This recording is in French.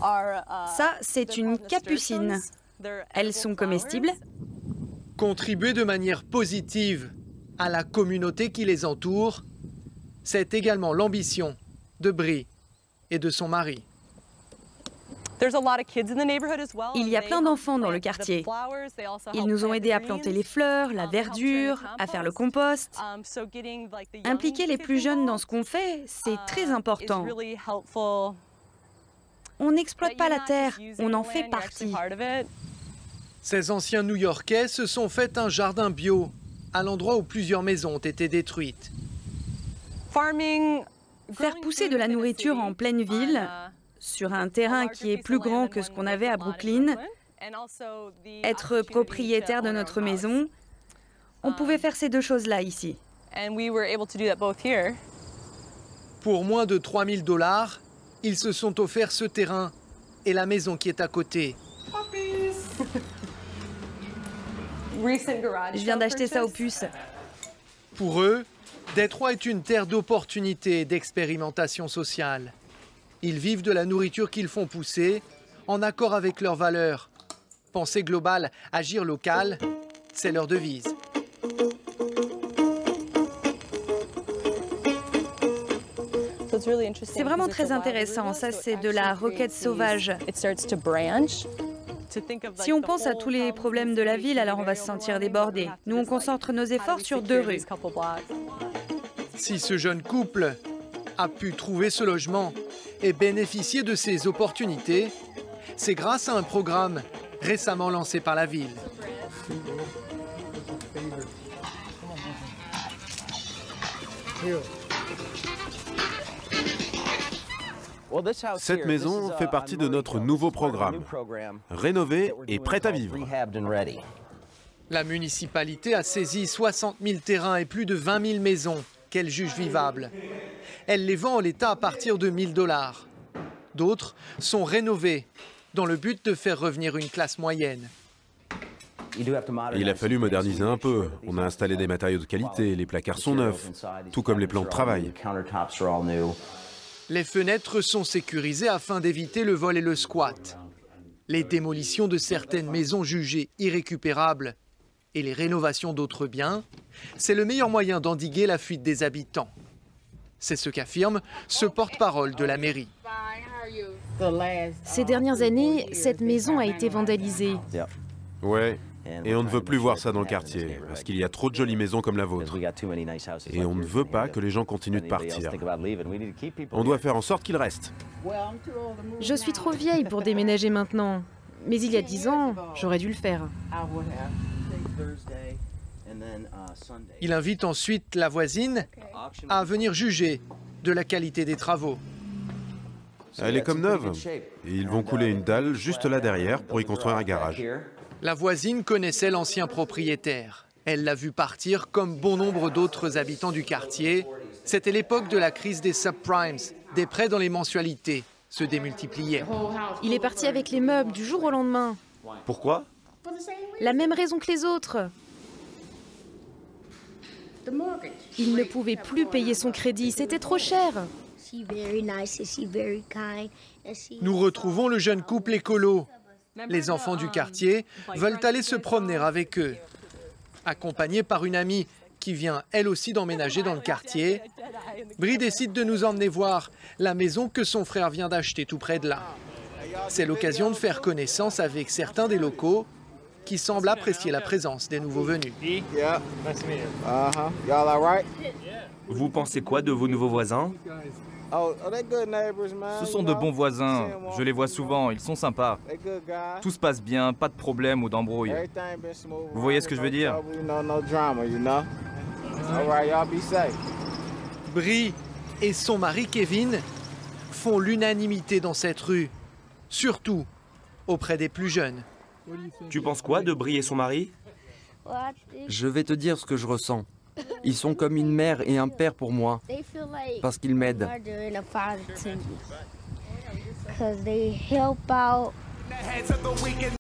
Ça, c'est une capucine. Elles sont comestibles. Contribuer de manière positive à la communauté qui les entoure, c'est également l'ambition de Bri et de son mari. Il y a plein d'enfants dans le quartier. Ils nous ont aidés à planter les fleurs, la verdure, à faire le compost. Impliquer les plus jeunes dans ce qu'on fait, c'est très important. On n'exploite pas la terre, on en fait partie. Ces anciens New-Yorkais se sont fait un jardin bio à l'endroit où plusieurs maisons ont été détruites. Faire pousser de la nourriture en pleine ville, sur un terrain qui est plus grand que ce qu'on avait à Brooklyn, être propriétaire de notre maison, on pouvait faire ces deux choses-là ici. Pour moins de 3 000 $, ils se sont offerts ce terrain et la maison qui est à côté. Je viens d'acheter ça aux puces. Pour eux, Détroit est une terre d'opportunités et d'expérimentation sociale. Ils vivent de la nourriture qu'ils font pousser, en accord avec leurs valeurs. Penser global, agir local, c'est leur devise. C'est vraiment très intéressant. Ça, c'est de la roquette sauvage. Si on pense à tous les problèmes de la ville, alors on va se sentir débordé. Nous, on concentre nos efforts sur 2 rues. Si ce jeune couple a pu trouver ce logement et bénéficier de ces opportunités, c'est grâce à un programme récemment lancé par la ville. Cette maison fait partie de notre nouveau programme, rénovée et prête à vivre. La municipalité a saisi 60 000 terrains et plus de 20 000 maisons qu'elle juge vivables. Elle les vend en l'état à partir de 1 000 $. D'autres sont rénovées dans le but de faire revenir une classe moyenne. Il a fallu moderniser un peu. On a installé des matériaux de qualité, les placards sont neufs, tout comme les plans de travail. Les fenêtres sont sécurisées afin d'éviter le vol et le squat. Les démolitions de certaines maisons jugées irrécupérables et les rénovations d'autres biens, c'est le meilleur moyen d'endiguer la fuite des habitants. C'est ce qu'affirme ce porte-parole de la mairie. Ces dernières années, cette maison a été vandalisée. Ouais, et on ne veut plus voir ça dans le quartier, parce qu'il y a trop de jolies maisons comme la vôtre. Et on ne veut pas que les gens continuent de partir. On doit faire en sorte qu'ils restent. Je suis trop vieille pour déménager maintenant. Mais il y a 10 ans, j'aurais dû le faire. Il invite ensuite la voisine à venir juger de la qualité des travaux. Elle est comme neuve. Et ils vont couler une dalle juste là derrière pour y construire un garage. La voisine connaissait l'ancien propriétaire. Elle l'a vu partir comme bon nombre d'autres habitants du quartier. C'était l'époque de la crise des subprimes. Des prêts dans les mensualités se démultipliaient. Il est parti avec les meubles du jour au lendemain. Pourquoi? La même raison que les autres. Il ne pouvait plus payer son crédit, c'était trop cher. Nous retrouvons le jeune couple écolo. Les enfants du quartier veulent aller se promener avec eux. Accompagnée par une amie qui vient elle aussi d'emménager dans le quartier, Bri décide de nous emmener voir la maison que son frère vient d'acheter tout près de là. C'est l'occasion de faire connaissance avec certains des locaux qui semblent apprécier la présence des nouveaux venus. Vous pensez quoi de vos nouveaux voisins? Ce sont de bons voisins. Je les vois souvent, ils sont sympas. Tout se passe bien, pas de problème ou d'embrouille. Vous voyez ce que je veux dire? Bri et son mari Kevin font l'unanimité dans cette rue, surtout auprès des plus jeunes. Tu penses quoi de Bri et son mari? Je vais te dire ce que je ressens. Ils sont comme une mère et un père pour moi, parce qu'ils m'aident.